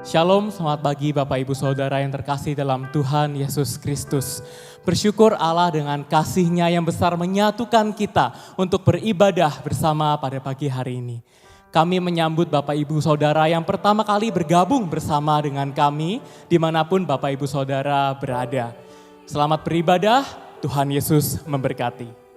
Shalom, selamat pagi Bapak Ibu Saudara yang terkasih dalam Tuhan Yesus Kristus. Bersyukur Allah dengan kasih-Nya yang besar menyatukan kita untuk beribadah bersama pada pagi hari ini. Kami menyambut Bapak Ibu Saudara yang pertama kali bergabung bersama dengan kami dimanapun Bapak Ibu Saudara berada. Selamat beribadah, Tuhan Yesus memberkati.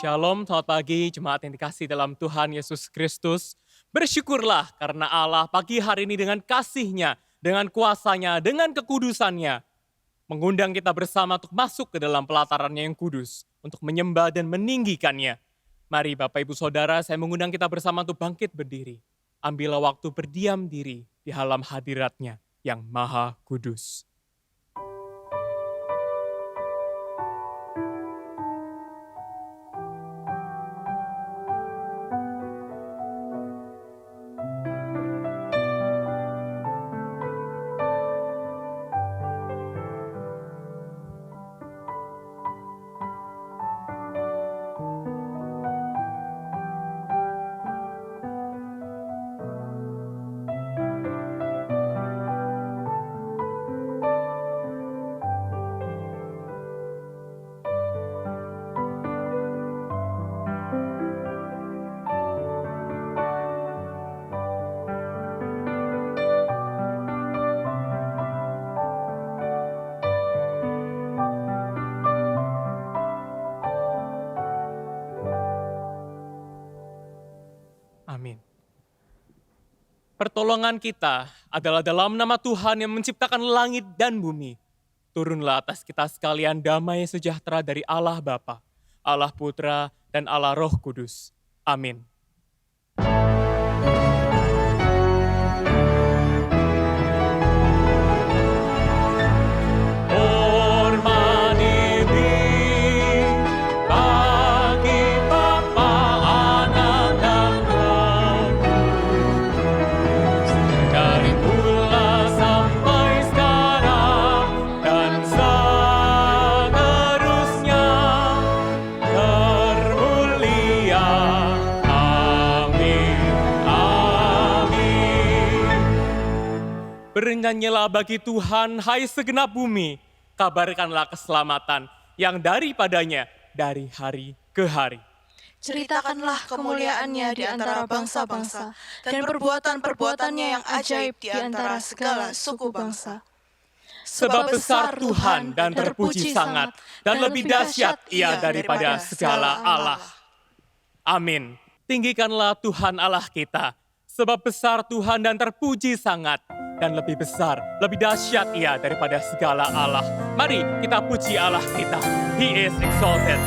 Shalom, selamat pagi jemaat yang dikasih dalam Tuhan Yesus Kristus. Bersyukurlah karena Allah pagi hari ini dengan kasih-Nya, dengan kuasa-Nya, dengan kekudusan-Nya, mengundang kita bersama untuk masuk ke dalam pelataran-Nya yang kudus, untuk menyembah dan meninggikan-Nya. Mari Bapak Ibu Saudara, saya mengundang kita bersama untuk bangkit berdiri. Ambillah waktu berdiam diri di dalam hadirat-Nya yang maha kudus. Amin. Pertolongan kita adalah dalam nama Tuhan yang menciptakan langit dan bumi. Turunlah atas kita sekalian damai sejahtera dari Allah Bapa, Allah Putra, dan Allah Roh Kudus. Amin. Bernyanyilah bagi Tuhan, hai segenap bumi, kabarkanlah keselamatan yang daripadanya dari hari ke hari. Ceritakanlah kemuliaan-Nya di antara bangsa-bangsa, dan perbuatan-perbuatannya yang ajaib di antara segala suku bangsa. Sebab besar Tuhan dan terpuji sangat, dan lebih dahsyat Ia daripada segala Allah. Amin. Tinggikanlah Tuhan Allah kita, Sebab besar Tuhan dan terpuji sangat. Dan lebih besar, lebih dahsyat Ia daripada segala Allah. Mari kita puji Allah kita. He is exalted.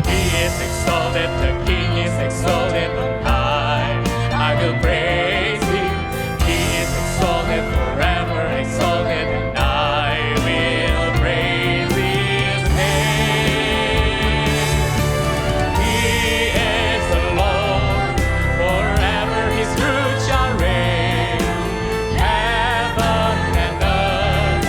He is exalted, the King is exalted on high. I will praise Him. He is exalted, forever exalted, and I will praise His name. He is the Lord, forever His truth shall reign. Heaven and earth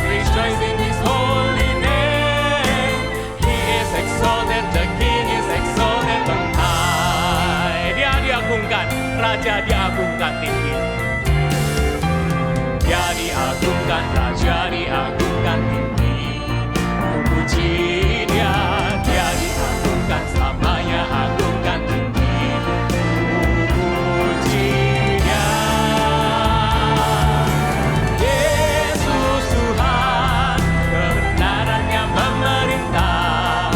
rejoice in His holy name. He is exalted, the King is exalted on high. Dia diagungkan, Raja diagungkan tinggi. Dia diagungkan, Raja diagungkan tinggi. Puji Dia, Dia diagungkan selamanya, agungkan tinggi. Puji Dia. Yesus Tuhan, kebenarannya memerintah.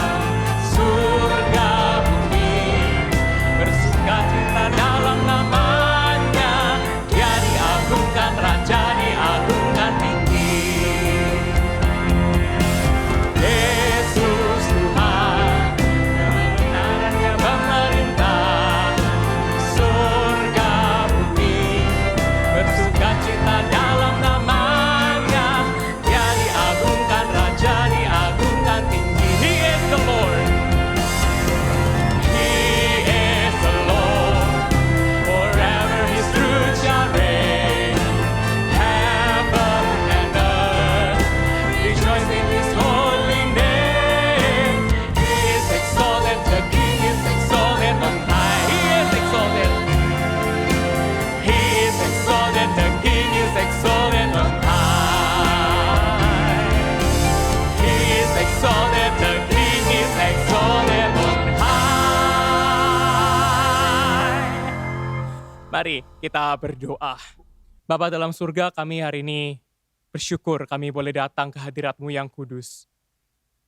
Surga bumi bersukacita dalam namanya. Dia diagungkan, Raja diagungkan tinggi. Yesus Tuhan, kebenarannya memerintah. Surga bumi bersukacita dalam namanya. Dia diagungkan, Raja diagungkan tinggi. He is the Lord. He is the Lord. Forever His truth shall reign. Heaven and earth rejoice in His holy name. He is exalted, the King is exalted on high. He is exalted. He is exalted, the King is exalted on high. He is exalted, the King is exalted on high. Mari kita berdoa. Bapa dalam surga, kami hari ini bersyukur kami boleh datang ke hadirat-Mu yang kudus.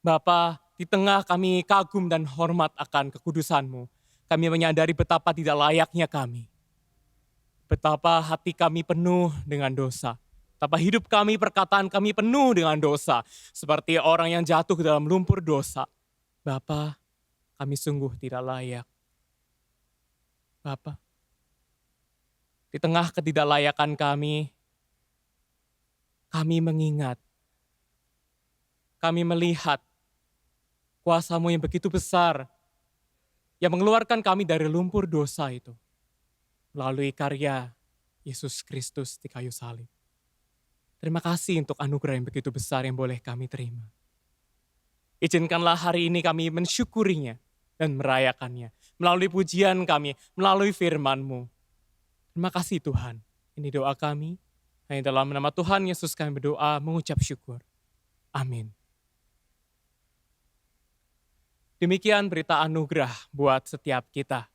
Bapa, di tengah kami kagum dan hormat akan kekudusan-Mu, kami menyadari betapa tidak layaknya kami. Betapa hati kami penuh dengan dosa. Betapa hidup kami, perkataan kami penuh dengan dosa. Seperti orang yang jatuh ke dalam lumpur dosa. Bapa, kami sungguh tidak layak. Bapa, di tengah ketidaklayakan kami mengingat, kami melihat kuasa-Mu yang begitu besar, yang mengeluarkan kami dari lumpur dosa itu, melalui karya Yesus Kristus di kayu salib. Terima kasih untuk anugerah yang begitu besar yang boleh kami terima. Izinkanlah hari ini kami mensyukurinya dan merayakannya, melalui pujian kami, melalui firman-Mu. Terima kasih Tuhan. Ini doa kami. Hanya dalam nama Tuhan Yesus kami berdoa mengucap syukur. Amin. Demikian berita anugerah buat setiap kita.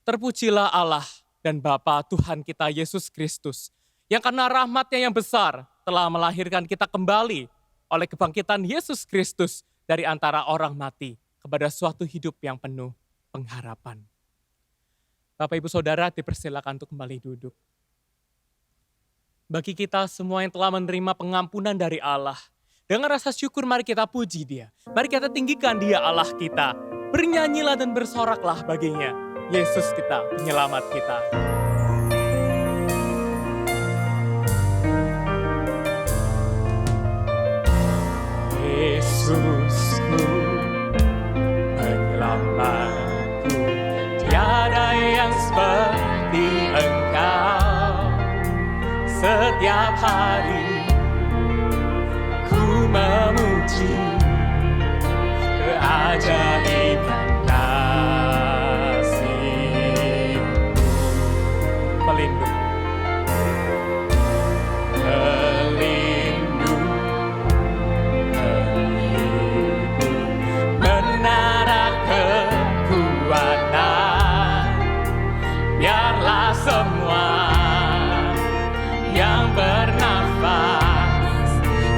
Terpujilah Allah dan Bapa Tuhan kita Yesus Kristus, yang karena rahmat-Nya yang besar telah melahirkan kita kembali oleh kebangkitan Yesus Kristus dari antara orang mati kepada suatu hidup yang penuh pengharapan. Bapak Ibu Saudara dipersilakan untuk kembali duduk. Bagi kita semua yang telah menerima pengampunan dari Allah, dengan rasa syukur mari kita puji Dia. Mari kita tinggikan Dia Allah kita. Bernyanyilah dan bersoraklah baginya. Yesus kita, penyelamat kita. Yesusku, penyelamatku, tiada yang seperti Engkau. Setiap hari ku memuji keajaiban kasih-Mu. Pelindung, menara kekuatan, biarlah semua yang bernafas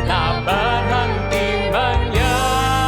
tak berhenti menyembah.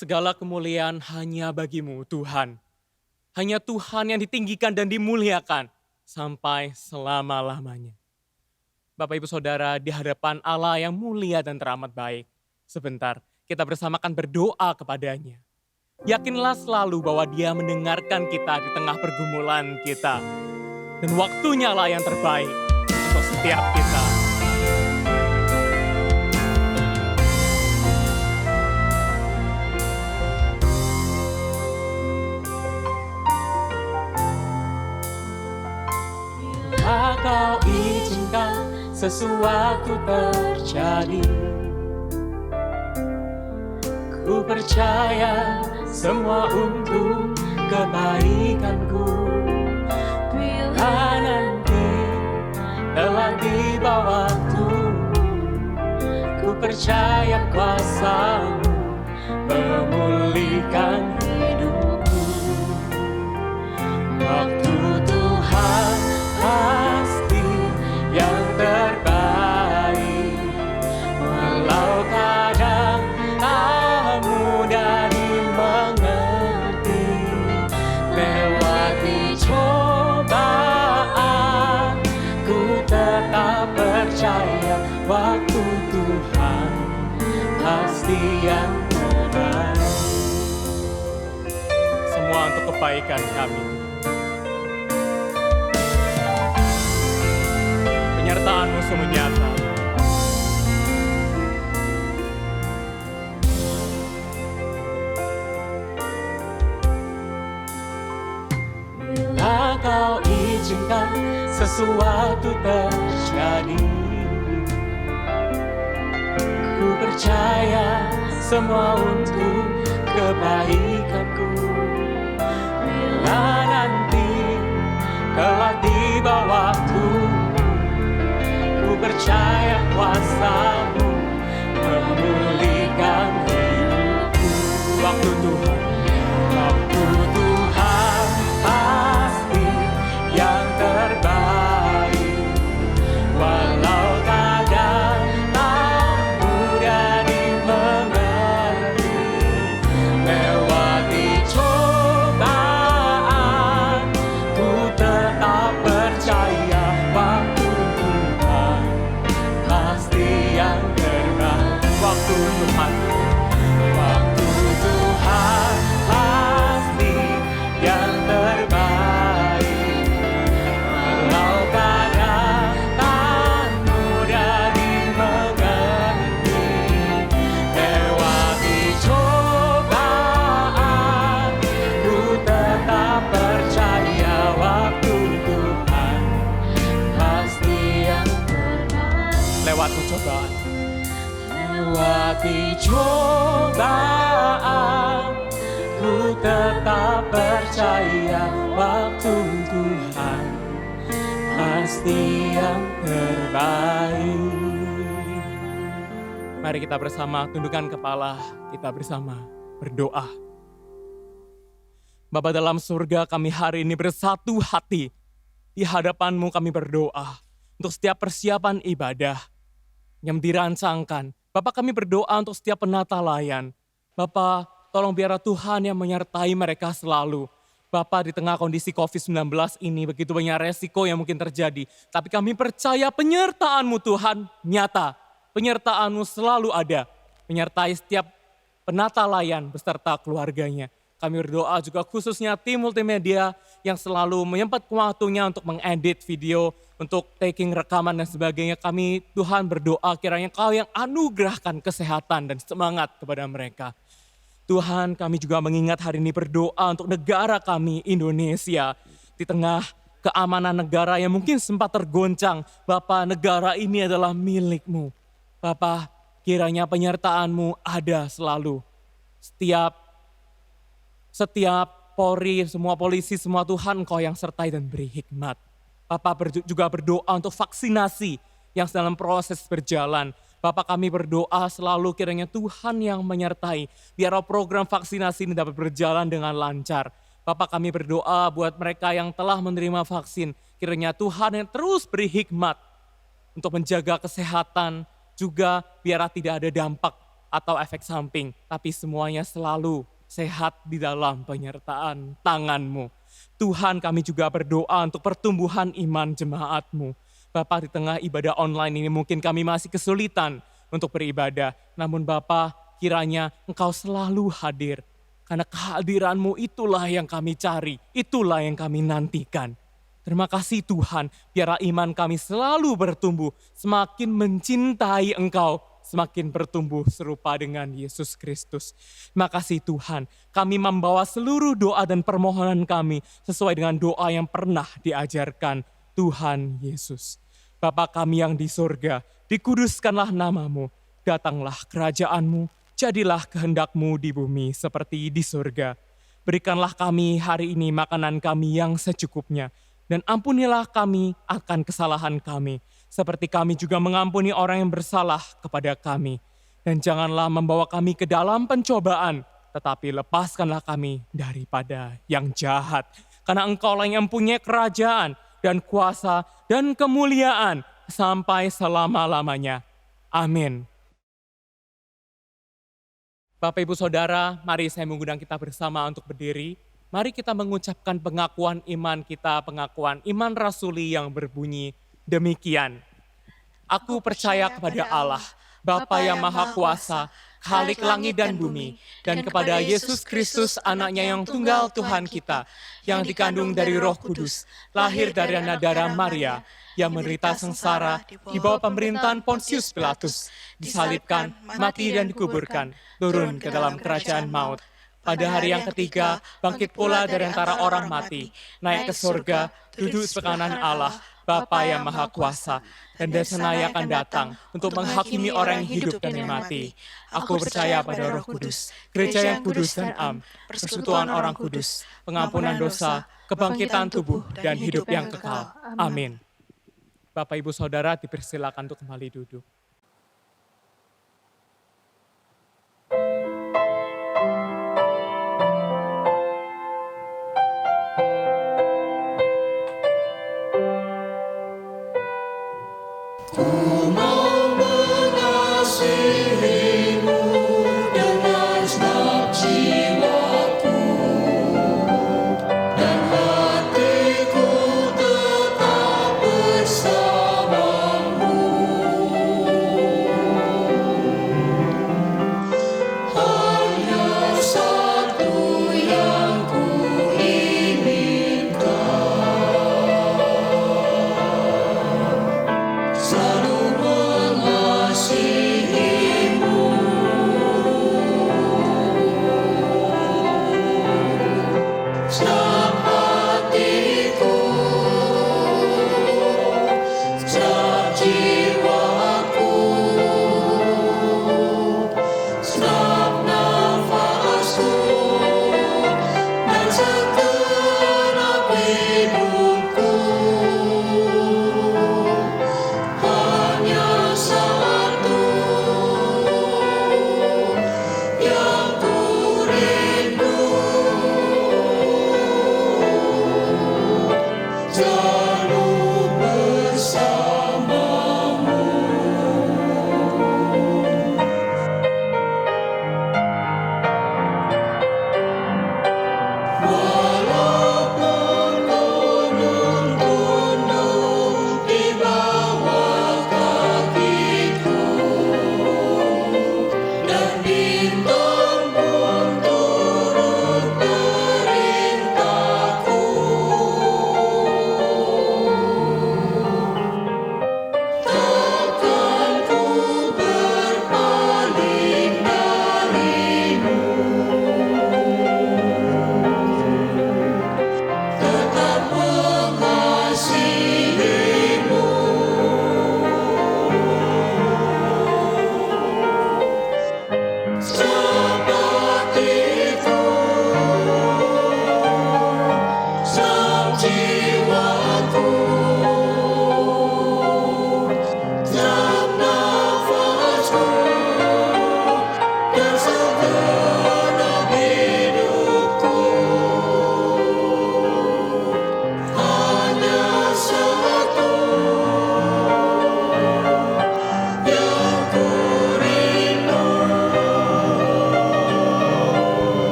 Segala kemuliaan hanya bagimu Tuhan. Hanya Tuhan yang ditinggikan dan dimuliakan sampai selama-lamanya. Bapak Ibu Saudara, di hadapan Allah yang mulia dan teramat baik. Sebentar, kita bersama akan berdoa kepadanya. Yakinlah selalu bahwa Dia mendengarkan kita di tengah pergumulan kita. Dan waktunya lah yang terbaik untuk setiap kita. Bila Kau izinkan sesuatu terjadi, ku percaya semua untuk kebaikanku. Bila nanti telah tiba waktumu, ku percaya kuasa-Mu memulihkan hidupku. Waktu Tuhan pasti yang terbaik, walau kadang tak mudah dimengerti. Lewati cobaan, ku tetap percaya waktu Tuhan pasti yang terbaik. Semua untuk kebaikan kami. Penyertaan-Mu sungguh nyata. Bila Kau izinkan sesuatu terjadi, ku percaya semua untuk kebaikanku. Bila nanti telah tiba waktu, ku percaya kuasa-Mu memulihkan hidupku. Waktu Tuhan pasti yang terbaik, walau kadang tak mudah dimengerti. Lewati cobaan, ku tetap percaya waktu Tuhan pasti yang terbaik. Waktu Tuhan pasti yang terbaik, walau kadang tak mudah dimengerti. Lewati cobaan, ku tetap percaya waktu Tuhan pasti yang terbaik. Lewati cobaan, ku tetap percaya waktu Tuhan pasti yang terbaik. Mari kita bersama tundukkan kepala, kita bersama berdoa. Bapa dalam surga, kami hari ini bersatu hati. Di hadapan-Mu kami berdoa untuk setiap persiapan ibadah yang dirancangkan. Bapak, kami berdoa untuk setiap penata layan. Bapak, tolong biarlah Tuhan yang menyertai mereka selalu. Bapak, di tengah kondisi COVID-19 ini begitu banyak resiko yang mungkin terjadi. Tapi kami percaya penyertaan-Mu Tuhan nyata. Penyertaan-Mu selalu ada. Menyertai setiap penata layan beserta keluarganya. Kami berdoa juga khususnya tim multimedia yang selalu menyempatkan waktunya untuk mengedit video, untuk taking rekaman dan sebagainya. Kami Tuhan berdoa kiranya Kau yang anugerahkan kesehatan dan semangat kepada mereka. Tuhan, kami juga mengingat hari ini berdoa untuk negara kami Indonesia. Di tengah keamanan negara yang mungkin sempat tergoncang. Bapa, negara ini adalah milik-Mu. Bapa, kiranya penyertaan-Mu ada selalu. Setiap Polri, semua polisi, semua Tuhan Engkau yang sertai dan beri hikmat. Bapak juga berdoa untuk vaksinasi yang dalam proses berjalan. Bapak, kami berdoa selalu kiranya Tuhan yang menyertai. Biar program vaksinasi ini dapat berjalan dengan lancar. Bapak, kami berdoa buat mereka yang telah menerima vaksin. Kiranya Tuhan yang terus beri hikmat untuk menjaga kesehatan. Juga biar tidak ada dampak atau efek samping, tapi semuanya selalu sehat di dalam penyertaan tangan-Mu. Tuhan, kami juga berdoa untuk pertumbuhan iman jemaat-Mu. Bapa, di tengah ibadah online ini mungkin kami masih kesulitan untuk beribadah. Namun Bapa, kiranya Engkau selalu hadir. Karena kehadiran-Mu itulah yang kami cari, itulah yang kami nantikan. Terima kasih Tuhan, biarlah iman kami selalu bertumbuh, semakin mencintai Engkau, semakin bertumbuh serupa dengan Yesus Kristus. Terima kasih Tuhan, kami membawa seluruh doa dan permohonan kami sesuai dengan doa yang pernah diajarkan Tuhan Yesus. Bapa kami yang di surga, dikuduskanlah nama-Mu, datanglah kerajaan-Mu, jadilah kehendak-Mu di bumi seperti di surga. Berikanlah kami hari ini makanan kami yang secukupnya, dan ampunilah kami akan kesalahan kami, seperti kami juga mengampuni orang yang bersalah kepada kami. Dan janganlah membawa kami ke dalam pencobaan, tetapi lepaskanlah kami daripada yang jahat. Karena Engkau yang mempunyai kerajaan dan kuasa dan kemuliaan sampai selama-lamanya. Amin. Bapak Ibu Saudara, mari saya mengundang kita bersama untuk berdiri. Mari kita mengucapkan pengakuan iman kita, pengakuan iman rasuli yang berbunyi demikian. Aku percaya kepada Allah, Bapa yang Maha Kuasa, Khalik langit dan bumi, dan kepada Yesus Kristus anaknya yang tunggal Tuhan kita, yang dikandung dari Roh Kudus, lahir dari anak darah Maria, yang menderita sengsara di bawah pemerintahan Pontius Pilatus, disalibkan, mati dan dikuburkan, turun ke dalam kerajaan maut. Pada hari yang ketiga, bangkit pula dari antara orang mati, naik ke surga, duduk sebelah kanan Allah, Bapa yang Maha Kuasa, dan dari sana Ia akan datang untuk menghakimi orang yang hidup dan yang mati. Aku percaya pada Roh Kudus, gereja yang kudus dan am, persekutuan orang kudus, pengampunan dosa, kebangkitan tubuh, dan hidup yang kekal. Amin. Bapak Ibu Saudara dipersilakan untuk kembali duduk. Selalu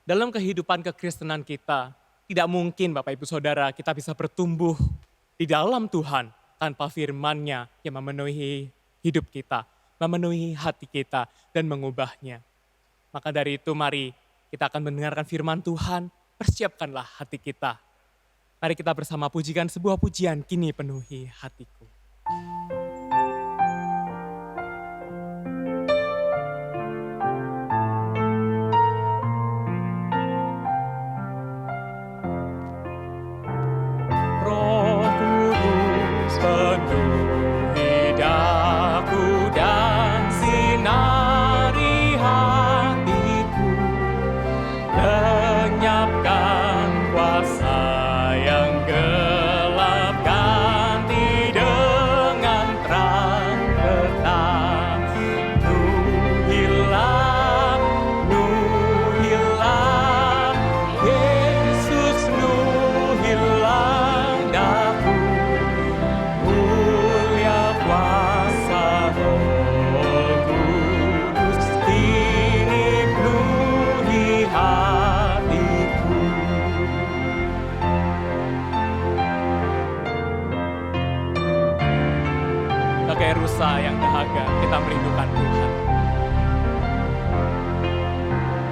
dalam kehidupan kekristenan kita, tidak mungkin Bapak Ibu Saudara kita bisa bertumbuh di dalam Tuhan tanpa firman-Nya yang memenuhi hidup kita, memenuhi hati kita, dan mengubahnya. Maka dari itu mari kita akan mendengarkan firman Tuhan, persiapkanlah hati kita. Mari kita bersama pujikan sebuah pujian, Kini Penuhi Hatiku. Roh Kudus penuhi daku dan sinari hatiku, lenyapkan kuasa yang gelap, ganti dengan terang petang. Nuhilah, nuhilah, Yesus nuhilah daku, mulia kuasa Roh Kudus, kini penuhi hatiku. Bagai rusa yang dahaga, kita merindukan Tuhan.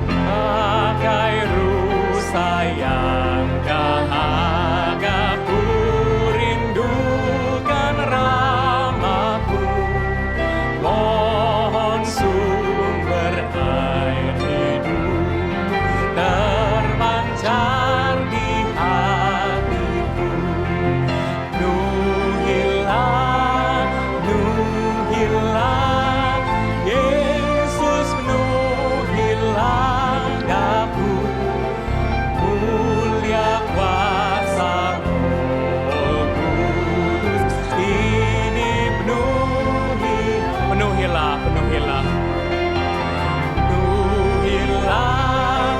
Bagai rusa yang dahaga, ku rindukan Ramaku. Mohon sumber air hidup terpancar di hatiku. Nuhilah, nuhilah, Yesus nuhilah daku, mulia kuasa Roh Kudus, ini penuhilah, penuhilah. Nuhilah,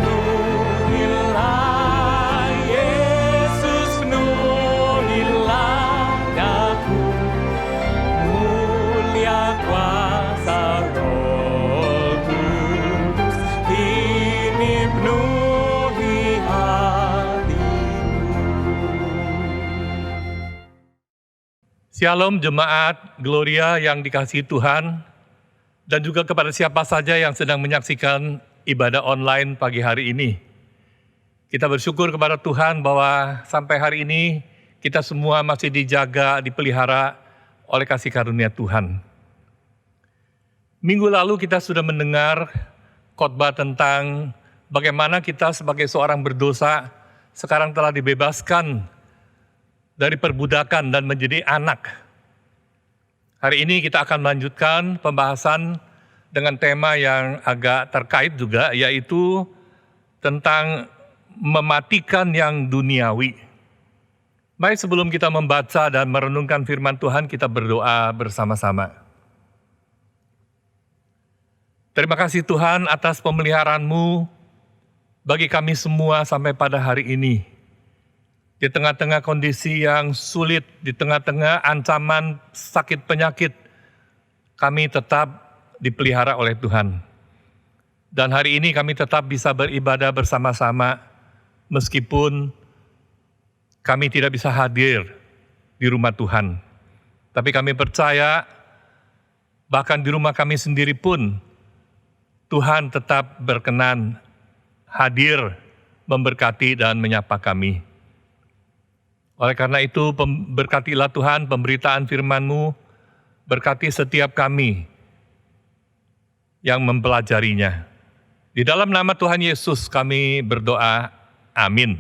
nuhilah, Yesus nuhilah daku, mulia kuasa Roh Kudus, ini penuhi hatiku. Shalom jemaat Gloria yang dikasihi Tuhan, dan juga kepada siapa saja yang sedang menyaksikan ibadah online pagi hari ini. Kita bersyukur kepada Tuhan bahwa sampai hari ini kita semua masih dijaga, dipelihara oleh kasih karunia Tuhan. Minggu lalu kita sudah mendengar khotbah tentang bagaimana kita sebagai seorang berdosa sekarang telah dibebaskan dari perbudakan dan menjadi anak. Hari ini kita akan melanjutkan pembahasan dengan tema yang agak terkait juga, yaitu tentang mematikan yang duniawi. Baik, sebelum kita membaca dan merenungkan firman Tuhan, kita berdoa bersama-sama. Terima kasih Tuhan atas pemeliharaan-Mu bagi kami semua sampai pada hari ini. Di tengah-tengah kondisi yang sulit, di tengah-tengah ancaman sakit penyakit, kami tetap dipelihara oleh Tuhan. Dan hari ini kami tetap bisa beribadah bersama-sama, meskipun kami tidak bisa hadir di rumah Tuhan. Tapi kami percaya, bahkan di rumah kami sendiri pun, Tuhan tetap berkenan hadir, memberkati dan menyapa kami. Oleh karena itu, berkatilah Tuhan pemberitaan firman-Mu, berkati setiap kami yang mempelajarinya. Di dalam nama Tuhan Yesus kami berdoa, amin.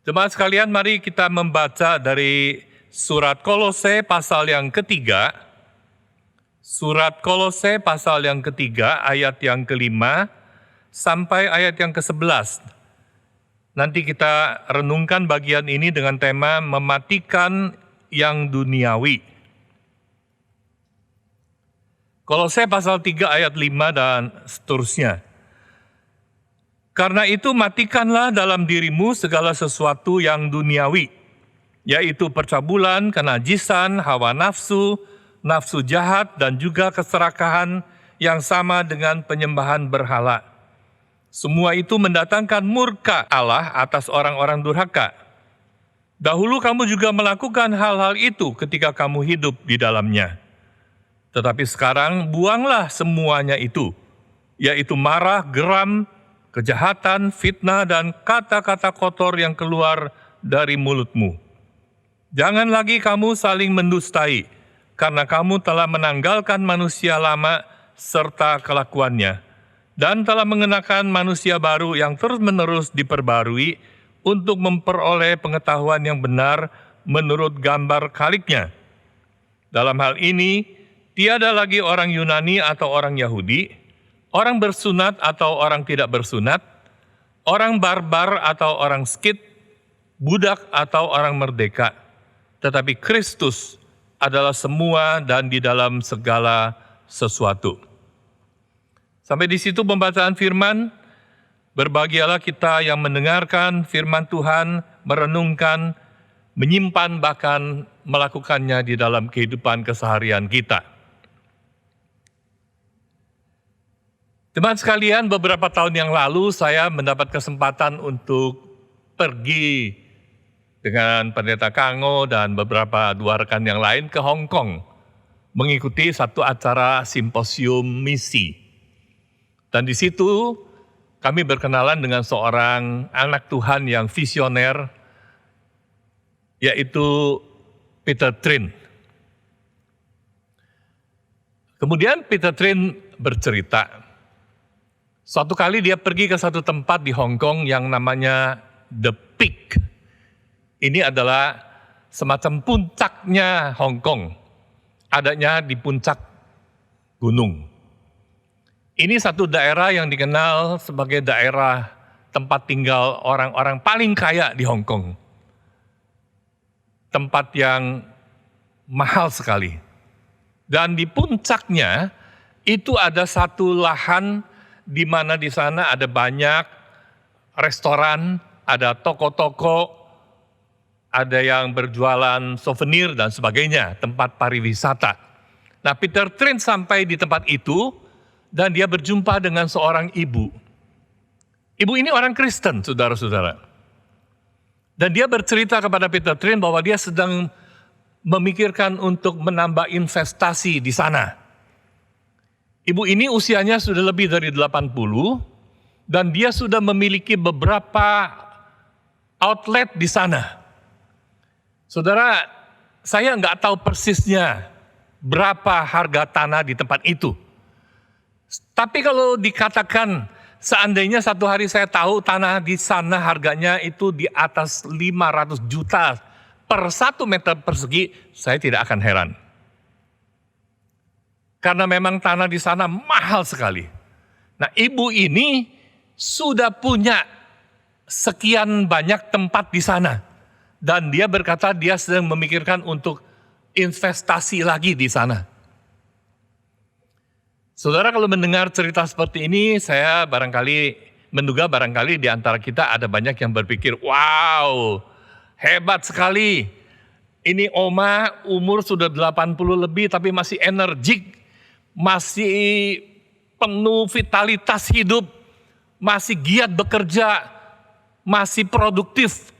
Jemaat sekalian, mari kita membaca dari surat Kolose pasal yang ketiga, surat Kolose pasal yang ketiga, ayat yang kelima, sampai ayat yang ke-11. Nanti kita renungkan bagian ini dengan tema mematikan yang duniawi. Kolose pasal 3 ayat 5 dan seterusnya. Karena itu matikanlah dalam dirimu segala sesuatu yang duniawi, yaitu percabulan, kenajisan, hawa nafsu, nafsu jahat, dan juga keserakahan yang sama dengan penyembahan berhala. Semua itu mendatangkan murka Allah atas orang-orang durhaka. Dahulu kamu juga melakukan hal-hal itu ketika kamu hidup di dalamnya. Tetapi sekarang buanglah semuanya itu, yaitu marah, geram, kejahatan, fitnah, dan kata-kata kotor yang keluar dari mulutmu. Jangan lagi kamu saling mendustai, karena kamu telah menanggalkan manusia lama serta kelakuannya, dan telah mengenakan manusia baru yang terus-menerus diperbarui untuk memperoleh pengetahuan yang benar menurut gambar Khaliknya. Dalam hal ini, tiada lagi orang Yunani atau orang Yahudi, orang bersunat atau orang tidak bersunat, orang barbar atau orang Skit, budak atau orang merdeka, tetapi Kristus adalah semua dan di dalam segala sesuatu. Sampai di situ pembacaan firman. Berbahagialah kita yang mendengarkan firman Tuhan, merenungkan, menyimpan bahkan melakukannya di dalam kehidupan keseharian kita. Teman sekalian, beberapa tahun yang lalu saya mendapat kesempatan untuk pergi dengan Pendeta Kango dan beberapa dua rekan yang lain ke Hong Kong mengikuti satu acara simposium misi. Dan di situ kami berkenalan dengan seorang anak Tuhan yang visioner, yaitu Peter Trin. Kemudian Peter Trin bercerita, suatu kali dia pergi ke satu tempat di Hong Kong yang namanya The Peak. Ini adalah semacam puncaknya Hong Kong, adanya di puncak gunung. Ini satu daerah yang dikenal sebagai daerah tempat tinggal orang-orang paling kaya di Hong Kong. Tempat yang mahal sekali. Dan di puncaknya itu ada satu lahan di mana di sana ada banyak restoran, ada toko-toko, ada yang berjualan souvenir dan sebagainya, tempat pariwisata. Nah, Peter Trin sampai di tempat itu, dan dia berjumpa dengan seorang ibu. Ibu ini orang Kristen, saudara-saudara. Dan dia bercerita kepada Peter Trin bahwa dia sedang memikirkan untuk menambah investasi di sana. Ibu ini usianya sudah lebih dari 80, dan dia sudah memiliki beberapa outlet di sana. Saudara, saya nggak tahu persisnya berapa harga tanah di tempat itu. Tapi kalau dikatakan seandainya satu hari saya tahu tanah di sana harganya itu di atas 500 juta per 1 meter persegi, saya tidak akan heran. Karena memang tanah di sana mahal sekali. Nah, ibu ini sudah punya sekian banyak tempat di sana. Dan dia berkata dia sedang memikirkan untuk investasi lagi di sana. Saudara, kalau mendengar cerita seperti ini, saya menduga barangkali di antara kita ada banyak yang berpikir, wow, hebat sekali. Ini Oma umur sudah 80 lebih tapi masih energik, masih penuh vitalitas hidup, masih giat bekerja, masih produktif.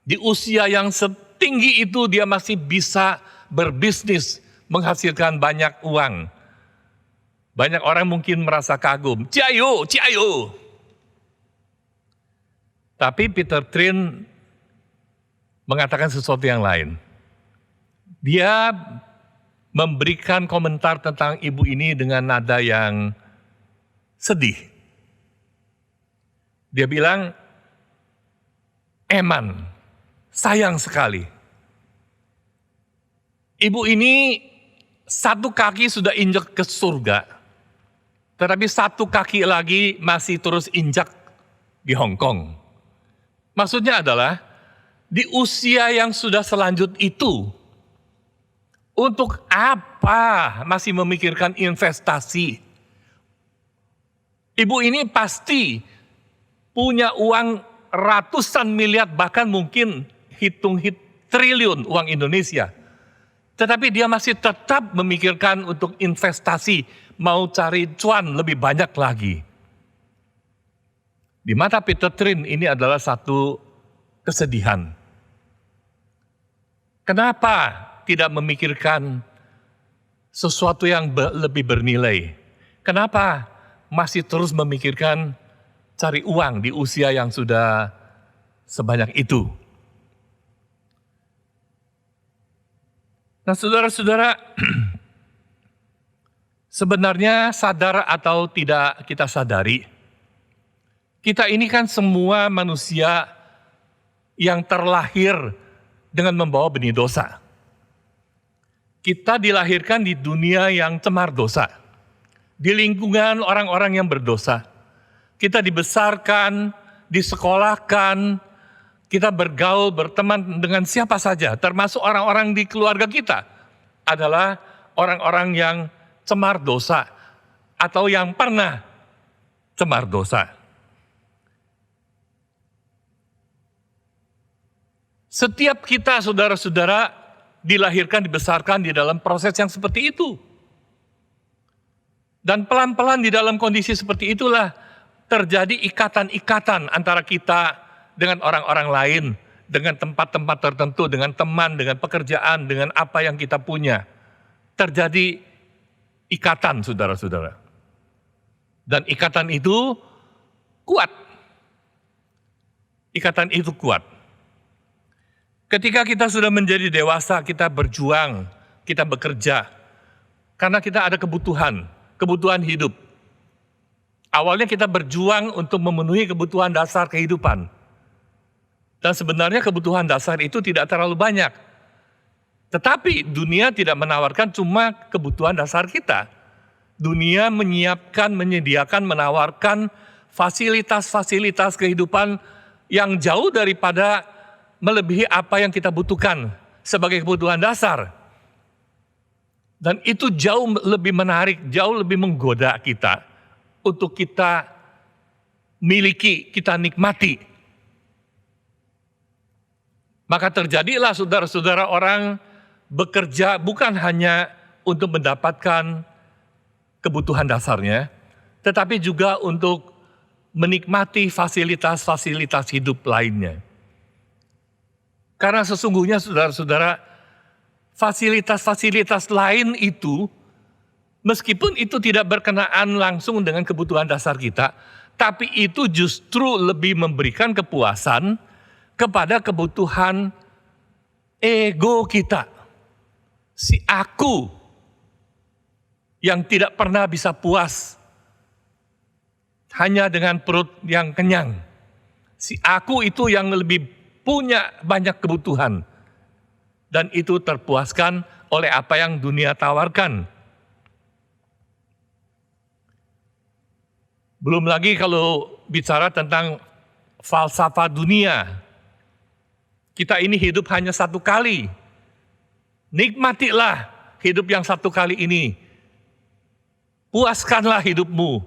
Di usia yang setinggi itu dia masih bisa berbisnis, menghasilkan banyak uang. Banyak orang mungkin merasa kagum, ciayo, ciayo. Tapi Peter Trin mengatakan sesuatu yang lain. Dia memberikan komentar tentang ibu ini dengan nada yang sedih. Dia bilang, Eman, sayang sekali. Ibu ini satu kaki sudah injak ke surga. Tetapi satu kaki lagi masih terus injak di Hong Kong. Maksudnya adalah, di usia yang sudah selanjut itu, untuk apa masih memikirkan investasi? Ibu ini pasti punya uang ratusan miliar, bahkan mungkin triliun uang Indonesia. Tetapi dia masih tetap memikirkan untuk investasi, mau cari cuan lebih banyak lagi. Di mata Peter Trin ini adalah satu kesedihan. Kenapa tidak memikirkan sesuatu yang lebih bernilai? Kenapa masih terus memikirkan cari uang di usia yang sudah sebanyak itu? Nah, saudara-saudara, sebenarnya sadar atau tidak kita sadari, kita ini kan semua manusia yang terlahir dengan membawa benih dosa. Kita dilahirkan di dunia yang cemar dosa, di lingkungan orang-orang yang berdosa. Kita dibesarkan, disekolahkan, kita bergaul, berteman dengan siapa saja, termasuk orang-orang di keluarga kita, adalah orang-orang yang cemar dosa atau yang pernah cemar dosa. Setiap kita, saudara-saudara, dilahirkan, dibesarkan di dalam proses yang seperti itu. Dan pelan-pelan di dalam kondisi seperti itulah terjadi ikatan-ikatan antara kita dengan orang-orang lain, dengan tempat-tempat tertentu, dengan teman, dengan pekerjaan, dengan apa yang kita punya. Terjadi ikatan, saudara-saudara. Dan ikatan itu kuat. Ikatan itu kuat. Ketika kita sudah menjadi dewasa, kita berjuang, kita bekerja. Karena kita ada kebutuhan hidup. Awalnya kita berjuang untuk memenuhi kebutuhan dasar kehidupan. Dan sebenarnya kebutuhan dasar itu tidak terlalu banyak. Tetapi dunia tidak menawarkan cuma kebutuhan dasar kita. Dunia menyiapkan, menyediakan, menawarkan fasilitas-fasilitas kehidupan yang jauh daripada melebihi apa yang kita butuhkan sebagai kebutuhan dasar. Dan itu jauh lebih menarik, jauh lebih menggoda kita untuk kita miliki, kita nikmati. Maka terjadilah saudara-saudara orang bekerja bukan hanya untuk mendapatkan kebutuhan dasarnya, tetapi juga untuk menikmati fasilitas-fasilitas hidup lainnya. Karena sesungguhnya saudara-saudara, fasilitas-fasilitas lain itu, meskipun itu tidak berkenaan langsung dengan kebutuhan dasar kita, tapi itu justru lebih memberikan kepuasan kepada kebutuhan ego kita. Si aku yang tidak pernah bisa puas hanya dengan perut yang kenyang. Si aku itu yang lebih punya banyak kebutuhan. Dan itu terpuaskan oleh apa yang dunia tawarkan. Belum lagi kalau bicara tentang falsafah dunia. Kita ini hidup hanya satu kali. Nikmatilah hidup yang satu kali ini. Puaskanlah hidupmu.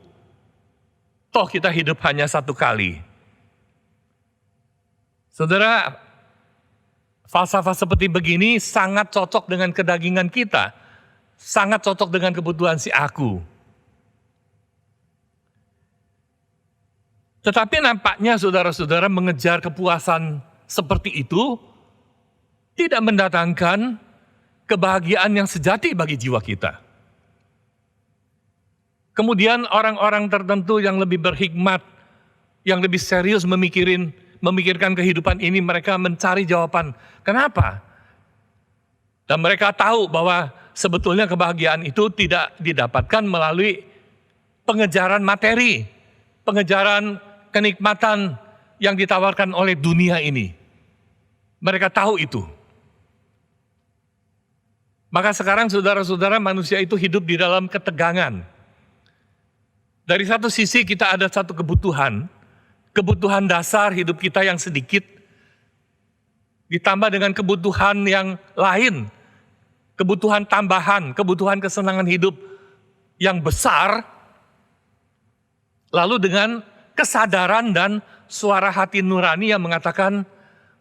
Toh kita hidup hanya satu kali. Saudara, falsafah seperti begini sangat cocok dengan kedagingan kita. Sangat cocok dengan kebutuhan si aku. Tetapi nampaknya saudara-saudara mengejar kepuasan seperti itu tidak mendatangkan kebahagiaan yang sejati bagi jiwa kita. Kemudian orang-orang tertentu yang lebih berhikmat, yang lebih serius memikirkan kehidupan ini, mereka mencari jawaban. Kenapa? Dan mereka tahu bahwa sebetulnya kebahagiaan itu tidak didapatkan melalui pengejaran materi, pengejaran kenikmatan yang ditawarkan oleh dunia ini. Mereka tahu itu. Maka sekarang saudara-saudara, manusia itu hidup di dalam ketegangan. Dari satu sisi kita ada satu kebutuhan dasar hidup kita yang sedikit, ditambah dengan kebutuhan yang lain, kebutuhan tambahan, kebutuhan kesenangan hidup yang besar, lalu dengan kesadaran dan suara hati nurani yang mengatakan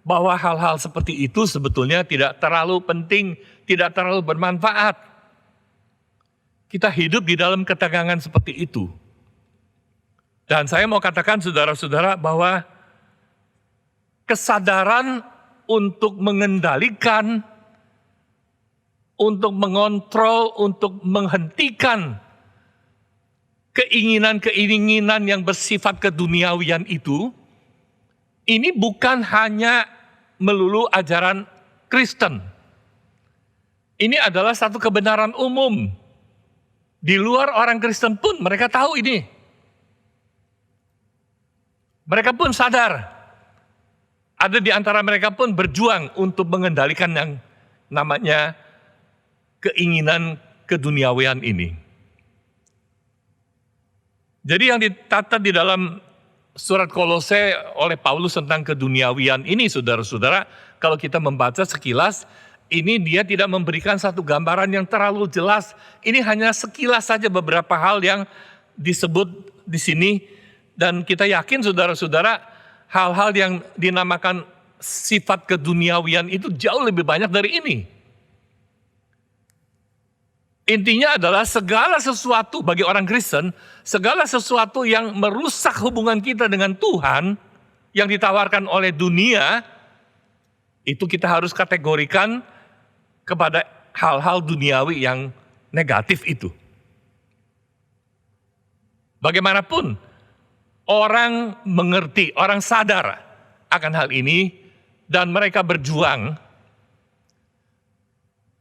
bahwa hal-hal seperti itu sebetulnya tidak terlalu penting, tidak terlalu bermanfaat. Kita hidup di dalam ketegangan seperti itu. Dan saya mau katakan saudara-saudara bahwa kesadaran untuk mengendalikan, untuk mengontrol, untuk menghentikan keinginan-keinginan yang bersifat keduniawian itu, ini bukan hanya melulu ajaran Kristen. Ini adalah satu kebenaran umum. Di luar orang Kristen pun mereka tahu ini. Mereka pun sadar. Ada di antara mereka pun berjuang untuk mengendalikan yang namanya keinginan keduniawian ini. Jadi yang ditata di dalam surat Kolose oleh Paulus tentang keduniawian ini, saudara-saudara, kalau kita membaca sekilas, ini dia tidak memberikan satu gambaran yang terlalu jelas. Ini hanya sekilas saja beberapa hal yang disebut di sini. Dan kita yakin saudara-saudara, hal-hal yang dinamakan sifat keduniawian itu jauh lebih banyak dari ini. Intinya adalah segala sesuatu bagi orang Kristen, segala sesuatu yang merusak hubungan kita dengan Tuhan, yang ditawarkan oleh dunia, itu kita harus kategorikan kepada hal-hal duniawi yang negatif itu. Bagaimanapun, orang mengerti, orang sadar akan hal ini, dan mereka berjuang.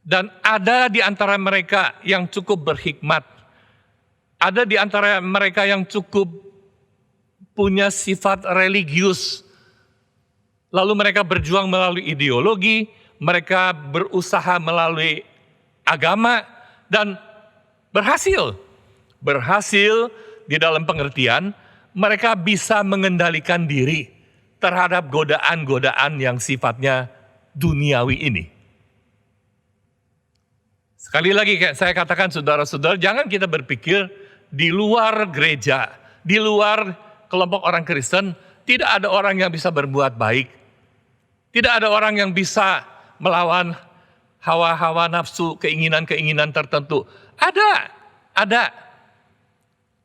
Dan ada di antara mereka yang cukup berhikmat, ada di antara mereka yang cukup punya sifat religius. Lalu mereka berjuang melalui ideologi, mereka berusaha melalui agama, dan berhasil. Berhasil di dalam pengertian, mereka bisa mengendalikan diri terhadap godaan-godaan yang sifatnya duniawi ini. Sekali lagi saya katakan saudara-saudara, jangan kita berpikir di luar gereja, di luar kelompok orang Kristen, tidak ada orang yang bisa berbuat baik. Tidak ada orang yang bisa melawan hawa-hawa nafsu, keinginan-keinginan tertentu.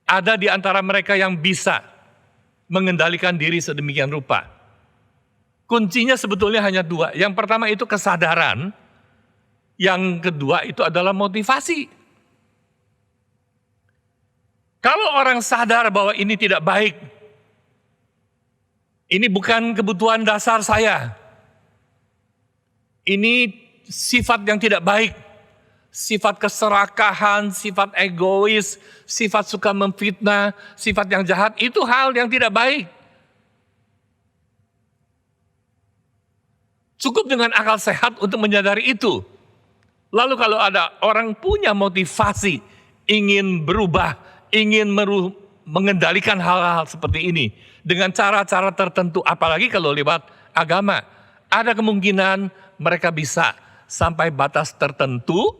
Ada di antara mereka yang bisa mengendalikan diri sedemikian rupa. Kuncinya sebetulnya hanya dua. Yang pertama itu kesadaran. Yang kedua itu adalah motivasi. Kalau orang sadar bahwa ini tidak baik, ini bukan kebutuhan dasar saya. Ini sifat yang tidak baik. Sifat keserakahan, sifat egois, sifat suka memfitnah, sifat yang jahat, itu hal yang tidak baik. Cukup dengan akal sehat untuk menyadari itu. Lalu kalau ada orang punya motivasi, ingin berubah, ingin mengendalikan hal-hal seperti ini, dengan cara-cara tertentu, apalagi kalau lewat agama, ada kemungkinan mereka bisa sampai batas tertentu,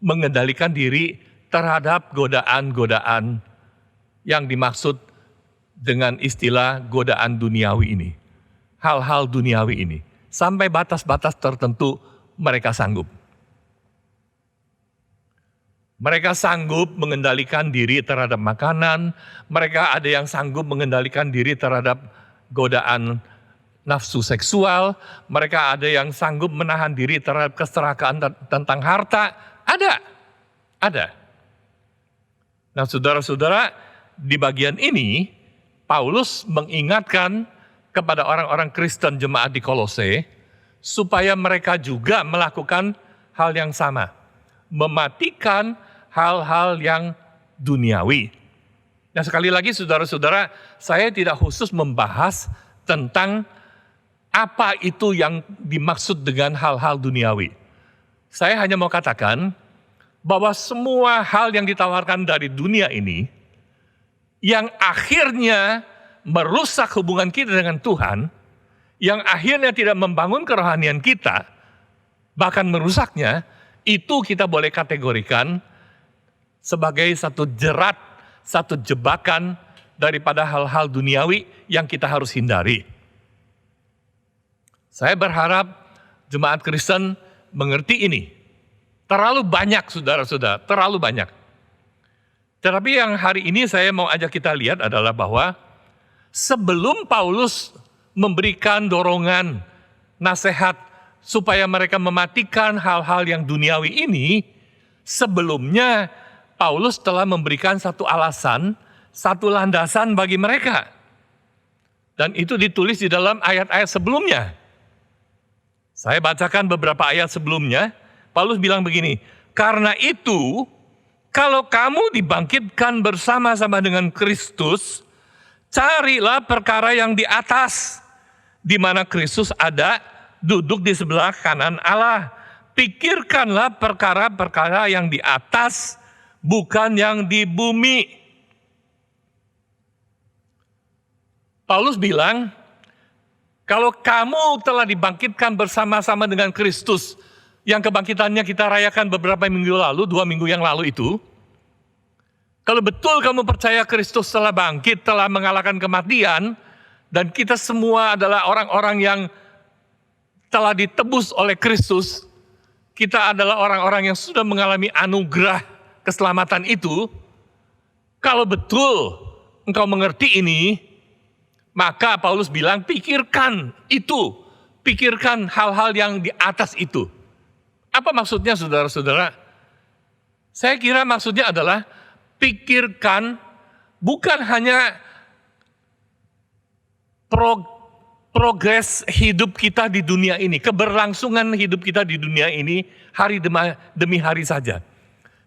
mengendalikan diri terhadap godaan-godaan yang dimaksud dengan istilah godaan duniawi ini. Hal-hal duniawi ini. Sampai batas-batas tertentu mereka sanggup. Mereka sanggup mengendalikan diri terhadap makanan. Mereka ada yang sanggup mengendalikan diri terhadap godaan nafsu seksual. Mereka ada yang sanggup menahan diri terhadap keserakahan tentang harta. Ada. Nah saudara-saudara, di bagian ini Paulus mengingatkan kepada orang-orang Kristen jemaat di Kolose supaya mereka juga melakukan hal yang sama, mematikan hal-hal yang duniawi. Nah sekali lagi saudara-saudara, saya tidak khusus membahas tentang apa itu yang dimaksud dengan hal-hal duniawi. Saya hanya mau katakan bahwa semua hal yang ditawarkan dari dunia ini, yang akhirnya merusak hubungan kita dengan Tuhan, yang akhirnya tidak membangun kerohanian kita, bahkan merusaknya, itu kita boleh kategorikan sebagai satu jerat, satu jebakan daripada hal-hal duniawi yang kita harus hindari. Saya berharap jemaat Kristen mengerti ini. Terlalu banyak saudara-saudara, terlalu banyak. Tetapi yang hari ini saya mau ajak kita lihat adalah bahwa sebelum Paulus memberikan dorongan, nasihat supaya mereka mematikan hal-hal yang duniawi ini, sebelumnya Paulus telah memberikan satu alasan, satu landasan bagi mereka. Dan itu ditulis di dalam ayat-ayat sebelumnya. Saya bacakan beberapa ayat sebelumnya. Paulus bilang begini, karena itu kalau kamu dibangkitkan bersama-sama dengan Kristus, carilah perkara yang di atas, di mana Kristus ada, duduk di sebelah kanan Allah. Pikirkanlah perkara-perkara yang di atas, bukan yang di bumi. Paulus bilang, kalau kamu telah dibangkitkan bersama-sama dengan Kristus, yang kebangkitannya kita rayakan beberapa minggu lalu, 2 minggu yang lalu itu, kalau betul kamu percaya Kristus telah bangkit, telah mengalahkan kematian, dan kita semua adalah orang-orang yang telah ditebus oleh Kristus, kita adalah orang-orang yang sudah mengalami anugerah keselamatan itu, kalau betul engkau mengerti ini, maka Paulus bilang pikirkan itu, pikirkan hal-hal yang di atas itu. Apa maksudnya saudara-saudara? Saya kira maksudnya adalah pikirkan bukan hanya progres hidup kita di dunia ini, keberlangsungan hidup kita di dunia ini hari demi hari saja.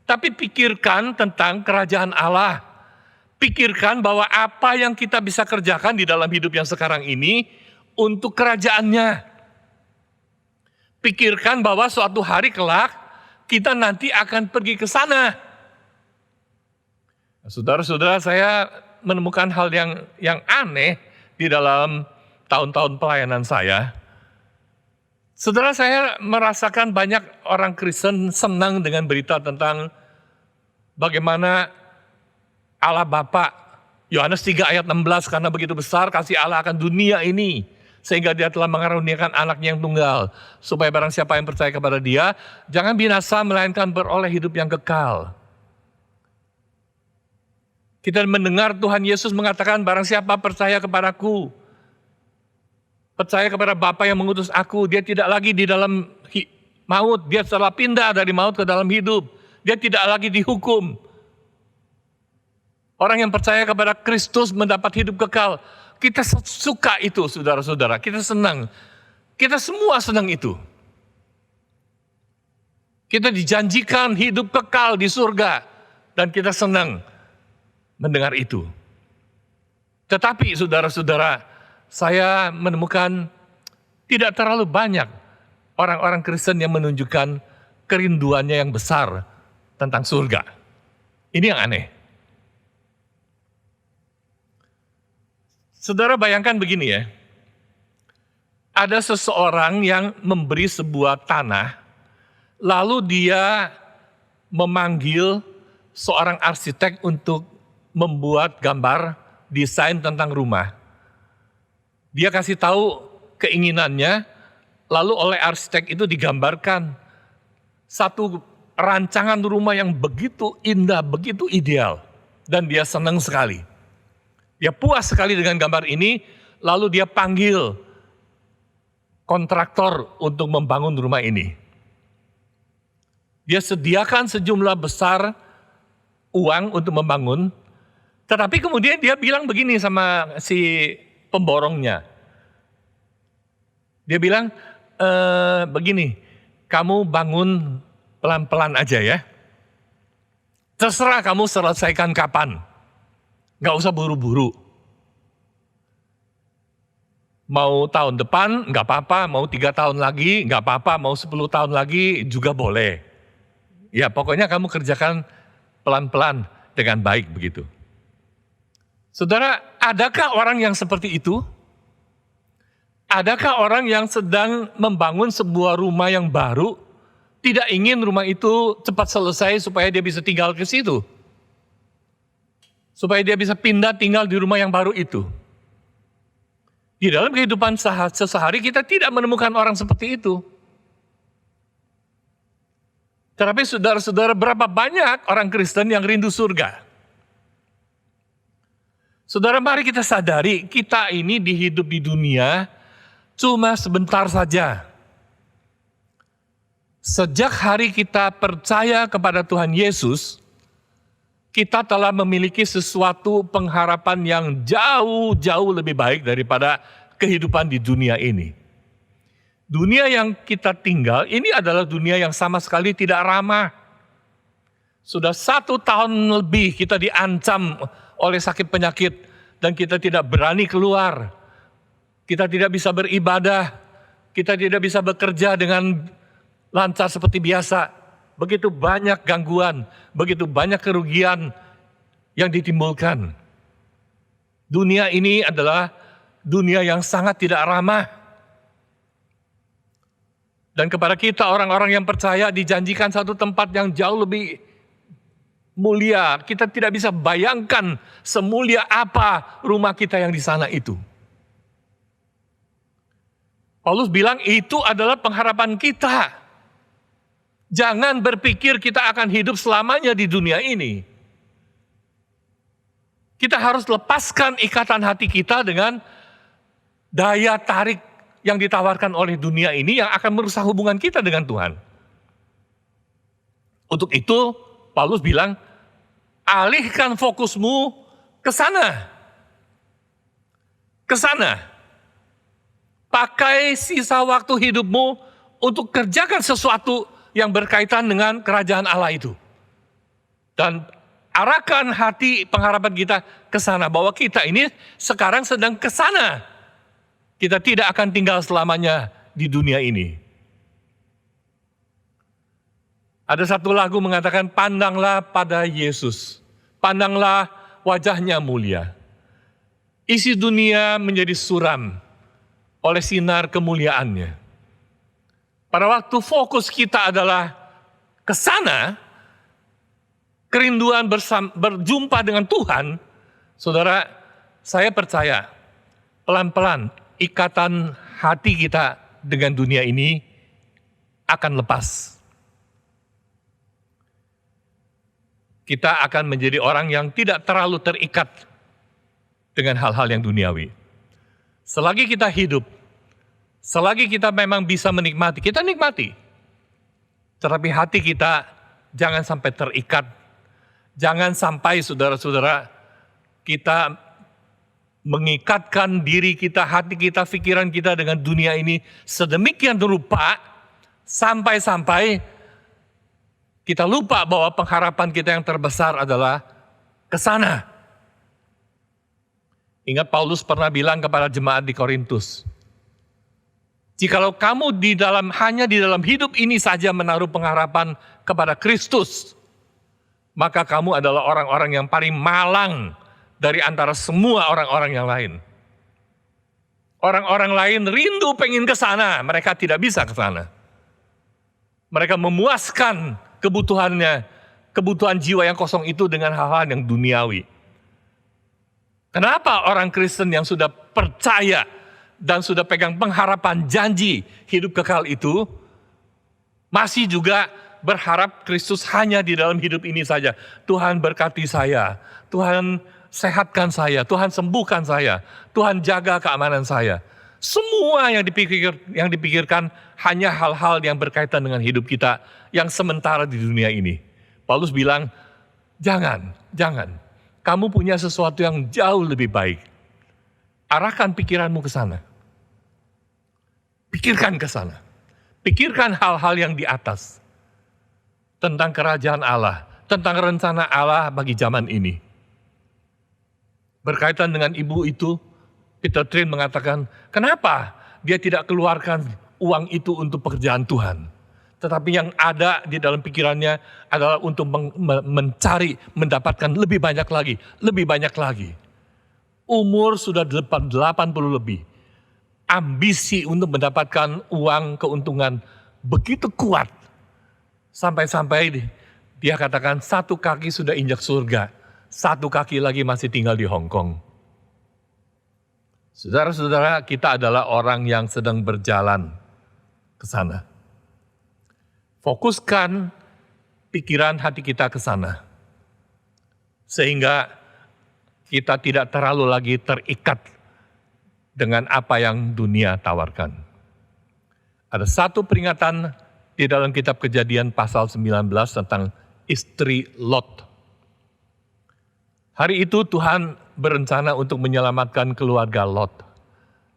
Tapi pikirkan tentang kerajaan Allah. Pikirkan bahwa apa yang kita bisa kerjakan di dalam hidup yang sekarang ini untuk kerajaannya. Pikirkan bahwa suatu hari kelak kita nanti akan pergi ke sana. Saudara-saudara, saya menemukan hal yang aneh di dalam tahun-tahun pelayanan saya. Saudara, saya merasakan banyak orang Kristen senang dengan berita tentang bagaimana Allah Bapa, Yohanes 3 ayat 16, karena begitu besar kasih Allah akan dunia ini, sehingga dia telah mengaruniakan anaknya yang tunggal, supaya barang siapa yang percaya kepada dia, jangan binasa melainkan beroleh hidup yang kekal. Kita mendengar Tuhan Yesus mengatakan, barang siapa percaya kepadaku, percaya kepada Bapa yang mengutus aku, dia tidak lagi di dalam maut, dia telah pindah dari maut ke dalam hidup, dia tidak lagi dihukum. Orang yang percaya kepada Kristus mendapat hidup kekal. Kita suka itu, saudara-saudara. Kita senang. Kita semua senang itu. Kita dijanjikan hidup kekal di surga. Dan kita senang mendengar itu. Tetapi saudara-saudara, saya menemukan tidak terlalu banyak orang-orang Kristen yang menunjukkan kerinduannya yang besar tentang surga. Ini yang aneh. Saudara bayangkan begini ya, ada seseorang yang memberi sebuah tanah, lalu dia memanggil seorang arsitek untuk membuat gambar, desain tentang rumah. Dia kasih tahu keinginannya, lalu oleh arsitek itu digambarkan satu rancangan rumah yang begitu indah, begitu ideal, dan dia senang sekali. Dia puas sekali dengan gambar ini, lalu dia panggil kontraktor untuk membangun rumah ini. Dia sediakan sejumlah besar uang untuk membangun, tetapi kemudian dia bilang begini sama si pemborongnya. Dia bilang, begini, kamu bangun pelan-pelan aja ya. Terserah kamu selesaikan kapan. Gak usah buru-buru. Mau tahun depan gak apa-apa, mau 3 tahun lagi gak apa-apa, mau 10 tahun lagi juga boleh. Ya pokoknya kamu kerjakan pelan-pelan dengan baik begitu. Saudara, adakah orang yang seperti itu? Adakah orang yang sedang membangun sebuah rumah yang baru, tidak ingin rumah itu cepat selesai supaya dia bisa tinggal ke situ? Supaya dia bisa pindah tinggal di rumah yang baru itu. Di dalam kehidupan sehari kita tidak menemukan orang seperti itu. Tetapi saudara-saudara, berapa banyak orang Kristen yang rindu surga? Saudara, mari kita sadari kita ini hidup di dunia cuma sebentar saja. Sejak hari kita percaya kepada Tuhan Yesus, kita telah memiliki sesuatu pengharapan yang jauh-jauh lebih baik daripada kehidupan di dunia ini. Dunia yang kita tinggal ini adalah dunia yang sama sekali tidak ramah. Sudah 1 tahun lebih kita diancam oleh sakit penyakit dan kita tidak berani keluar. Kita tidak bisa beribadah, kita tidak bisa bekerja dengan lancar seperti biasa. Begitu banyak gangguan, begitu banyak kerugian yang ditimbulkan. Dunia ini adalah dunia yang sangat tidak ramah. Dan kepada kita orang-orang yang percaya dijanjikan satu tempat yang jauh lebih mulia. Kita tidak bisa bayangkan semulia apa rumah kita yang di sana itu. Paulus bilang itu adalah pengharapan kita. Jangan berpikir kita akan hidup selamanya di dunia ini. Kita harus lepaskan ikatan hati kita dengan daya tarik yang ditawarkan oleh dunia ini yang akan merusak hubungan kita dengan Tuhan. Untuk itu, Paulus bilang, alihkan fokusmu ke sana. Ke sana. Pakai sisa waktu hidupmu untuk kerjakan sesuatu yang berkaitan dengan kerajaan Allah itu. Dan arahkan hati pengharapan kita ke sana, bahwa kita ini sekarang sedang ke sana. Kita tidak akan tinggal selamanya di dunia ini. Ada satu lagu mengatakan, pandanglah pada Yesus, pandanglah wajahnya mulia. Isi dunia menjadi suram oleh sinar kemuliaannya. Pada waktu fokus kita adalah ke sana, kerinduan berjumpa dengan Tuhan, saudara, saya percaya pelan-pelan ikatan hati kita dengan dunia ini akan lepas. Kita akan menjadi orang yang tidak terlalu terikat dengan hal-hal yang duniawi. Selagi kita hidup, selagi kita memang bisa menikmati, kita nikmati. Tetapi hati kita jangan sampai terikat. Jangan sampai saudara-saudara kita mengikatkan diri kita, hati kita, pikiran kita dengan dunia ini sedemikian rupa sampai-sampai kita lupa bahwa pengharapan kita yang terbesar adalah ke sana. Ingat Paulus pernah bilang kepada jemaat di Korintus, jikalau kamu hanya di dalam hidup ini saja menaruh pengharapan kepada Kristus, maka kamu adalah orang-orang yang paling malang dari antara semua orang-orang yang lain. Orang-orang lain rindu pengen ke sana, mereka tidak bisa ke sana. Mereka memuaskan kebutuhannya, kebutuhan jiwa yang kosong itu dengan hal-hal yang duniawi. Kenapa orang Kristen yang sudah percaya dan sudah pegang pengharapan janji hidup kekal itu, masih juga berharap Kristus hanya di dalam hidup ini saja. Tuhan berkati saya, Tuhan sehatkan saya, Tuhan sembuhkan saya, Tuhan jaga keamanan saya. Semua yang dipikirkan hanya hal-hal yang berkaitan dengan hidup kita yang sementara di dunia ini. Paulus bilang, jangan. Kamu punya sesuatu yang jauh lebih baik. Arahkan pikiranmu ke sana. Pikirkan ke sana. Pikirkan hal-hal yang di atas. Tentang kerajaan Allah, tentang rencana Allah bagi zaman ini. Berkaitan dengan ibu itu, Peter Trin mengatakan, kenapa dia tidak keluarkan uang itu untuk pekerjaan Tuhan? Tetapi yang ada di dalam pikirannya adalah untuk mencari, mendapatkan lebih banyak lagi. Umur sudah 80 lebih. Ambisi untuk mendapatkan uang keuntungan begitu kuat. Sampai-sampai dia katakan, satu kaki sudah injak surga. Satu kaki lagi masih tinggal di Hong Kong. Saudara-saudara, kita adalah orang yang sedang berjalan ke sana. Fokuskan pikiran hati kita ke sana. Sehingga kita tidak terlalu lagi terikat dengan apa yang dunia tawarkan. Ada satu peringatan di dalam kitab Kejadian pasal 19 tentang istri Lot. Hari itu Tuhan berencana untuk menyelamatkan keluarga Lot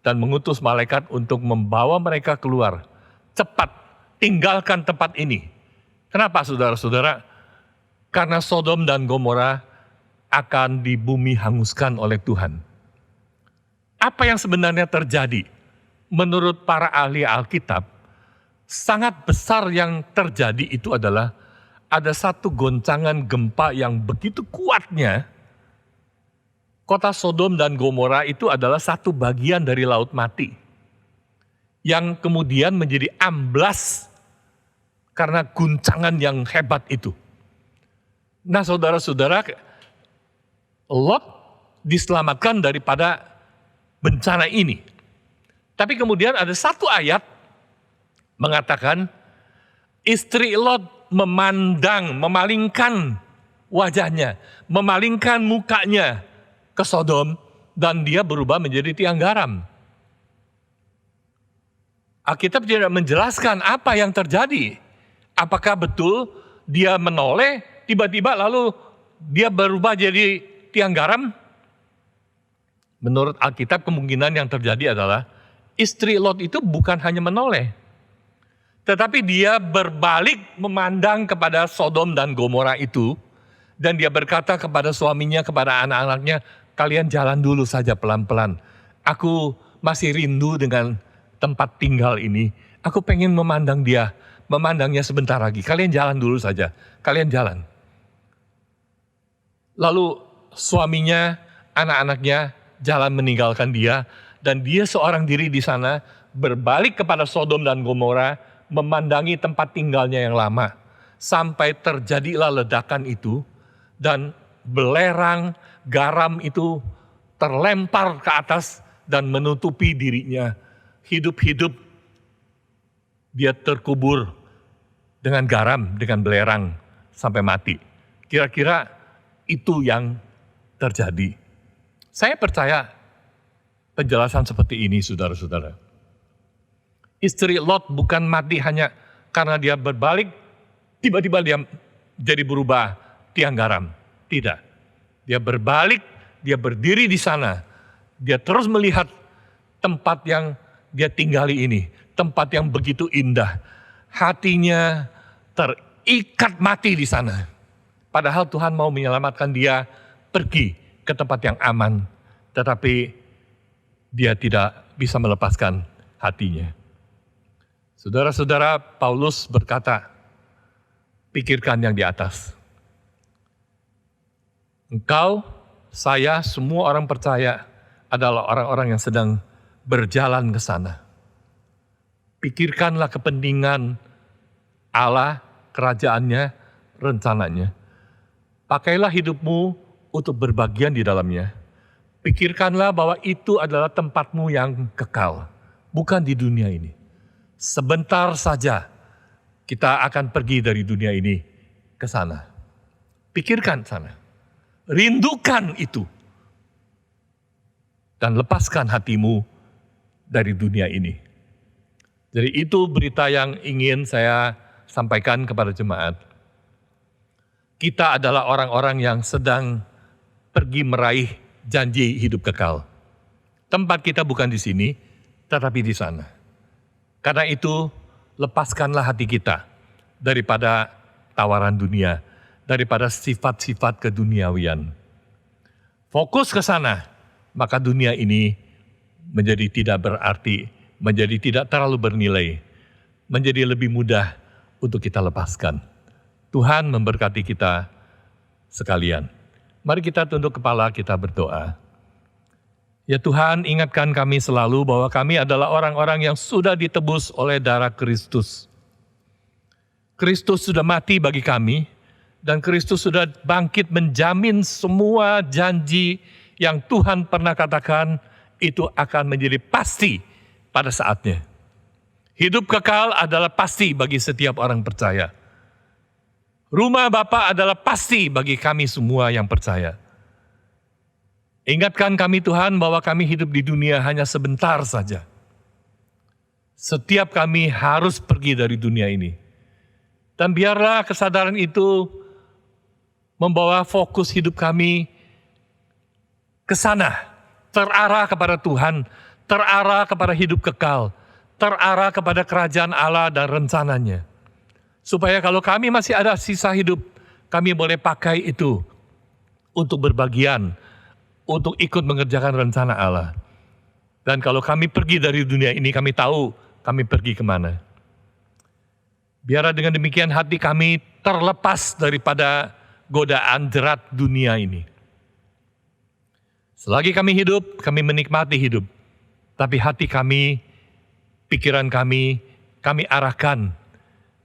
dan mengutus malaikat untuk membawa mereka keluar. Cepat, tinggalkan tempat ini. Kenapa saudara-saudara? Karena Sodom dan Gomora akan di bumi hanguskan oleh Tuhan. Apa yang sebenarnya terjadi? Menurut para ahli Alkitab, sangat besar yang terjadi itu adalah ada satu goncangan gempa yang begitu kuatnya. Kota Sodom dan Gomora itu adalah satu bagian dari Laut Mati yang kemudian menjadi amblas karena guncangan yang hebat itu. Nah saudara-saudara, Lot diselamatkan daripada bencana ini. Tapi kemudian ada satu ayat mengatakan istri Lot memalingkan wajahnya, memalingkan mukanya ke Sodom dan dia berubah menjadi tiang garam. Alkitab tidak menjelaskan apa yang terjadi. Apakah betul dia menoleh, tiba-tiba lalu dia berubah jadi tiang garam? Menurut Alkitab kemungkinan yang terjadi adalah istri Lot itu bukan hanya menoleh, tetapi dia berbalik memandang kepada Sodom dan Gomora itu, dan dia berkata kepada suaminya, kepada anak-anaknya, kalian jalan dulu saja pelan-pelan. Aku masih rindu dengan tempat tinggal ini. Aku pengen memandangnya sebentar lagi. Kalian jalan dulu saja, kalian jalan. Lalu suaminya, anak-anaknya jalan meninggalkan dia, dan dia seorang diri di sana berbalik kepada Sodom dan Gomora, memandangi tempat tinggalnya yang lama. Sampai terjadilah ledakan itu, dan belerang garam itu terlempar ke atas dan menutupi dirinya. Hidup-hidup dia terkubur dengan garam, dengan belerang sampai mati. Kira-kira itu yang terjadi. Saya percaya penjelasan seperti ini, saudara-saudara. Istri Lot bukan mati hanya karena dia berbalik, tiba-tiba dia jadi berubah tiang garam. Tidak. Dia berbalik, dia berdiri di sana. Dia terus melihat tempat yang dia tinggali ini, tempat yang begitu indah. Hatinya terikat mati di sana. Padahal Tuhan mau menyelamatkan dia pergi ke tempat yang aman. Tetapi dia tidak bisa melepaskan hatinya. Saudara-saudara, Paulus berkata, pikirkan yang di atas. Engkau, saya, semua orang percaya adalah orang-orang yang sedang berjalan ke sana. Pikirkanlah kepentingan Allah, kerajaannya, rencananya. Pakailah hidupmu untuk berbagian di dalamnya. Pikirkanlah bahwa itu adalah tempatmu yang kekal, bukan di dunia ini. Sebentar saja kita akan pergi dari dunia ini ke sana. Pikirkan sana. Rindukan itu. Dan lepaskan hatimu dari dunia ini. Jadi itu berita yang ingin saya sampaikan kepada jemaat. Kita adalah orang-orang yang sedang pergi meraih janji hidup kekal. Tempat kita bukan di sini, tetapi di sana. Karena itu, lepaskanlah hati kita daripada tawaran dunia, daripada sifat-sifat keduniawian. Fokus ke sana, maka dunia ini menjadi tidak berarti, menjadi tidak terlalu bernilai, menjadi lebih mudah untuk kita lepaskan. Tuhan memberkati kita sekalian. Mari kita tunduk kepala, kita berdoa. Ya Tuhan, ingatkan kami selalu bahwa kami adalah orang-orang yang sudah ditebus oleh darah Kristus. Kristus sudah mati bagi kami, dan Kristus sudah bangkit menjamin semua janji yang Tuhan pernah katakan itu akan menjadi pasti pada saatnya. Hidup kekal adalah pasti bagi setiap orang percaya. Rumah Bapa adalah pasti bagi kami semua yang percaya. Ingatkan kami Tuhan bahwa kami hidup di dunia hanya sebentar saja. Setiap kami harus pergi dari dunia ini. Dan biarlah kesadaran itu membawa fokus hidup kami ke sana, terarah kepada Tuhan, terarah kepada hidup kekal, terarah kepada kerajaan Allah dan rencananya. Supaya kalau kami masih ada sisa hidup, kami boleh pakai itu untuk berbagian, untuk ikut mengerjakan rencana Allah. Dan kalau kami pergi dari dunia ini, kami tahu kami pergi kemana. Biarlah dengan demikian hati kami terlepas daripada godaan jerat dunia ini. Selagi kami hidup, kami menikmati hidup. Tapi hati kami, pikiran kami arahkan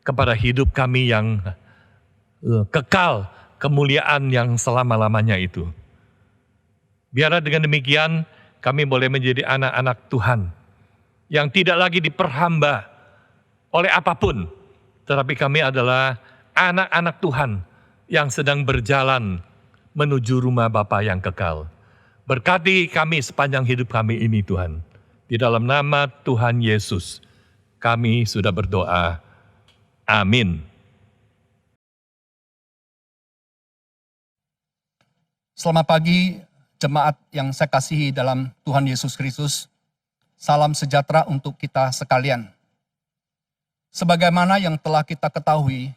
kepada hidup kami yang kekal, kemuliaan yang selama-lamanya itu. Biarlah dengan demikian kami boleh menjadi anak-anak Tuhan yang tidak lagi diperhamba oleh apapun, tetapi kami adalah anak-anak Tuhan yang sedang berjalan menuju rumah Bapa yang kekal. Berkati kami sepanjang hidup kami ini Tuhan. Di dalam nama Tuhan Yesus, kami sudah berdoa. Amin. Selamat pagi, jemaat yang saya kasihi dalam Tuhan Yesus Kristus. Salam sejahtera untuk kita sekalian. Sebagaimana yang telah kita ketahui,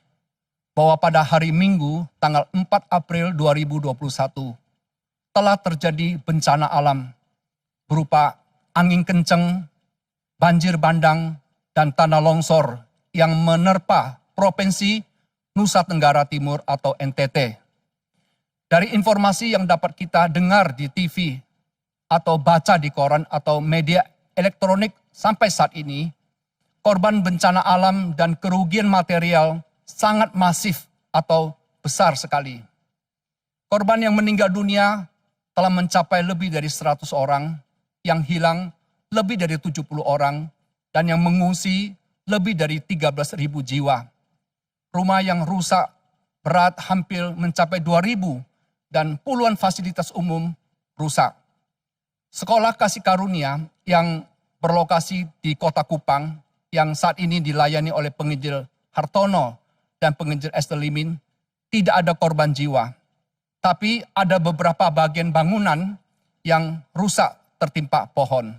bahwa pada hari Minggu tanggal 4 April 2021 telah terjadi bencana alam berupa angin kencang, banjir bandang, dan tanah longsor yang menerpa Provinsi Nusa Tenggara Timur atau NTT. Dari informasi yang dapat kita dengar di TV atau baca di koran atau media elektronik sampai saat ini, korban bencana alam dan kerugian material sangat masif atau besar sekali. Korban yang meninggal dunia telah mencapai lebih dari 100 orang, yang hilang lebih dari 70 orang, dan yang mengungsi lebih dari 13.000 jiwa. Rumah yang rusak berat hampir mencapai 2.000 dan puluhan fasilitas umum rusak. Sekolah Kasih Karunia yang berlokasi di Kota Kupang yang saat ini dilayani oleh penginjil Hartono dan penginjil Esther Limin, tidak ada korban jiwa. Tapi ada beberapa bagian bangunan yang rusak tertimpa pohon.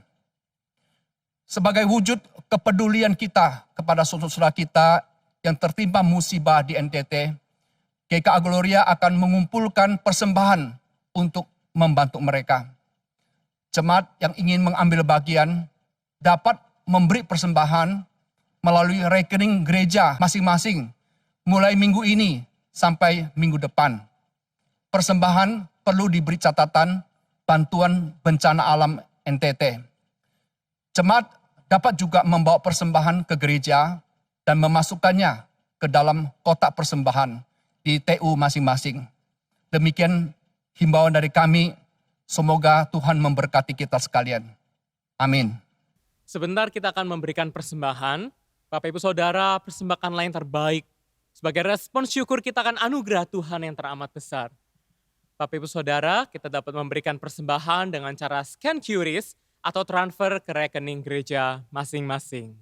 Sebagai wujud kepedulian kita kepada saudara-saudara kita yang tertimpa musibah di NTT, GKA Gloria akan mengumpulkan persembahan untuk membantu mereka. Jemaat yang ingin mengambil bagian dapat memberi persembahan melalui rekening gereja masing-masing mulai minggu ini sampai minggu depan. Persembahan perlu diberi catatan bantuan bencana alam NTT. Jemaat dapat juga membawa persembahan ke gereja dan memasukkannya ke dalam kotak persembahan di TU masing-masing. Demikian himbauan dari kami, semoga Tuhan memberkati kita sekalian. Amin. Sebentar kita akan memberikan persembahan. Bapak Ibu Saudara, persembahanlah yang terbaik. Sebagai respon syukur kita akan anugerah Tuhan yang teramat besar. Bapak Ibu Saudara, kita dapat memberikan persembahan dengan cara scan QRIS atau transfer ke rekening gereja masing-masing.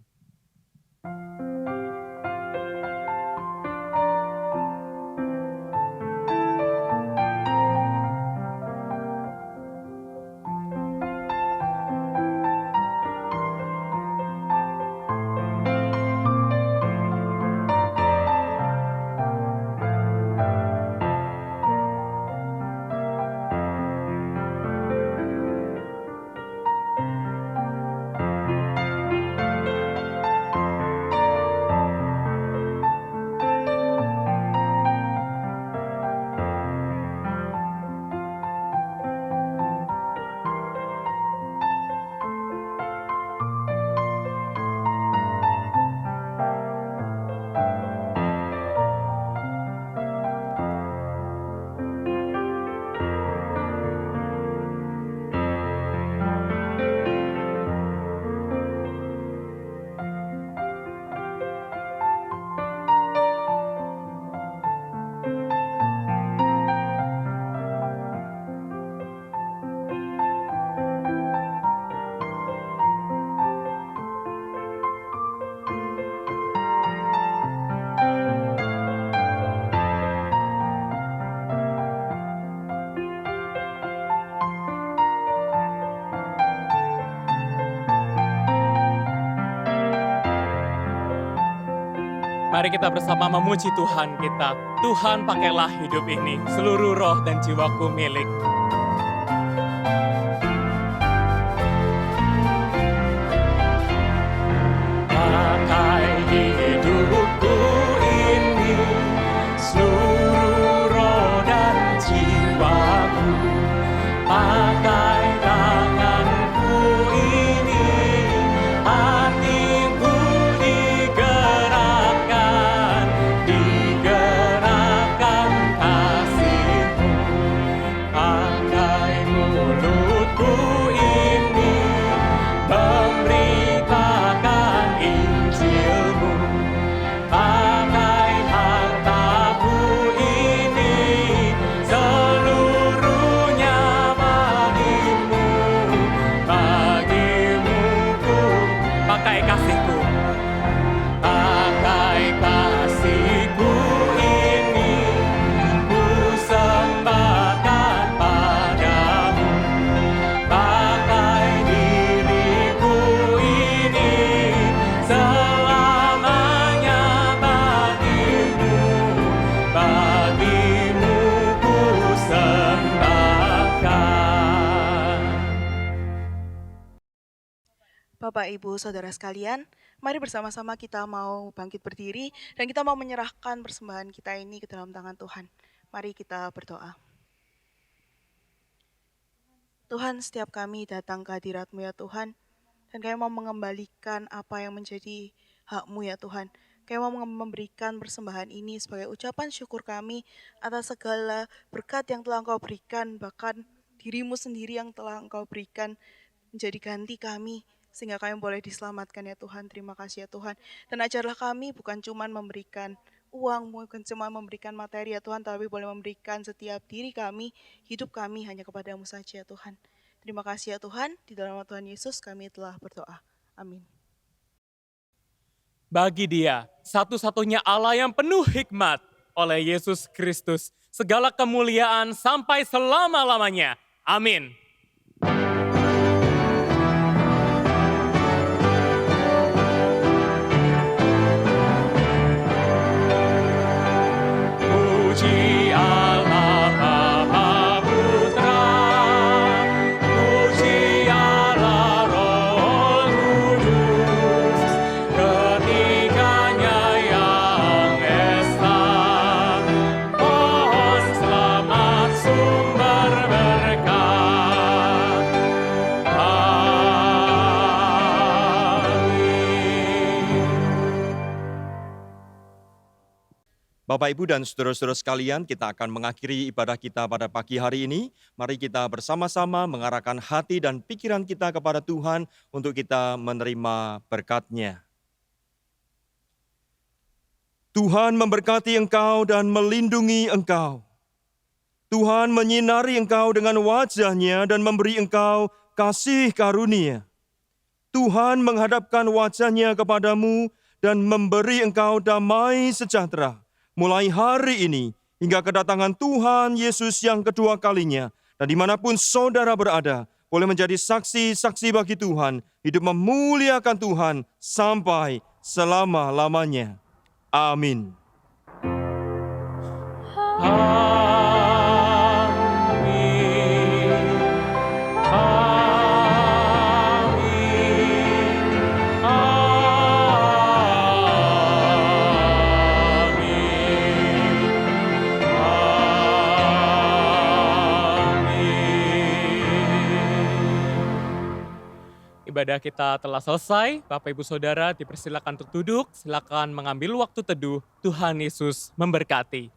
Mari kita bersama memuji Tuhan kita. Tuhan, pakailah hidup ini, seluruh roh dan jiwaku milik. Pakai hidupku ini, seluruh roh dan jiwaku. Pakai tanganku ini, hatiku digerakkan kasih-Mu. Pakai mulutku ini, memberitakan Injil-Mu. Pakai hartaku ini, seluruhnya bagimu, ku pakai kasih-Ku. Pakai kasih-Ku ini, ku sembahkan padamu. Pakai diriku ini, selamanya bagimu, ku sembahkan. Bapak, Ibu, Saudara sekalian, mari bersama-sama kita mau bangkit berdiri dan kita mau menyerahkan persembahan kita ini ke dalam tangan Tuhan. Mari kita berdoa. Tuhan, setiap kami datang ke hadirat-Mu ya Tuhan, dan kami mau mengembalikan apa yang menjadi hak-Mu ya Tuhan. Kami mau memberikan persembahan ini sebagai ucapan syukur kami atas segala berkat yang telah Engkau berikan, bahkan diri-Mu sendiri yang telah Engkau berikan menjadi ganti kami, sehingga kami boleh diselamatkan ya Tuhan. Terima kasih ya Tuhan. Dan ajarlah kami bukan cuma memberikan uang, bukan cuma memberikan materi ya Tuhan, tapi boleh memberikan setiap diri kami, hidup kami hanya kepada-Mu saja ya Tuhan. Terima kasih ya Tuhan, di dalam nama Tuhan Yesus kami telah berdoa. Amin. Bagi Dia, satu-satunya Allah yang penuh hikmat, oleh Yesus Kristus, segala kemuliaan sampai selama-lamanya. Amin. Puji Allah Bapa Putra, puji Allah Roh Kudus, ketiganya yang esa. Mohon selamat sumber berkat. Amin. Bapak, Ibu, dan saudara-saudara sekalian, kita akan mengakhiri ibadah kita pada pagi hari ini. Mari kita bersama-sama mengarahkan hati dan pikiran kita kepada Tuhan untuk kita menerima berkat-Nya. Tuhan memberkati engkau dan melindungi engkau. Tuhan menyinari engkau dengan wajah-Nya dan memberi engkau kasih karunia. Tuhan menghadapkan wajah-Nya kepadamu dan memberi engkau damai sejahtera. Mulai hari ini hingga kedatangan Tuhan Yesus yang kedua kalinya. Dan dimanapun saudara berada, boleh menjadi saksi-saksi bagi Tuhan, hidup memuliakan Tuhan sampai selama-lamanya. Amin. Amin. Ibadah kita telah selesai. Bapak Ibu Saudara dipersilakan untuk duduk. Silakan mengambil waktu teduh. Tuhan Yesus memberkati.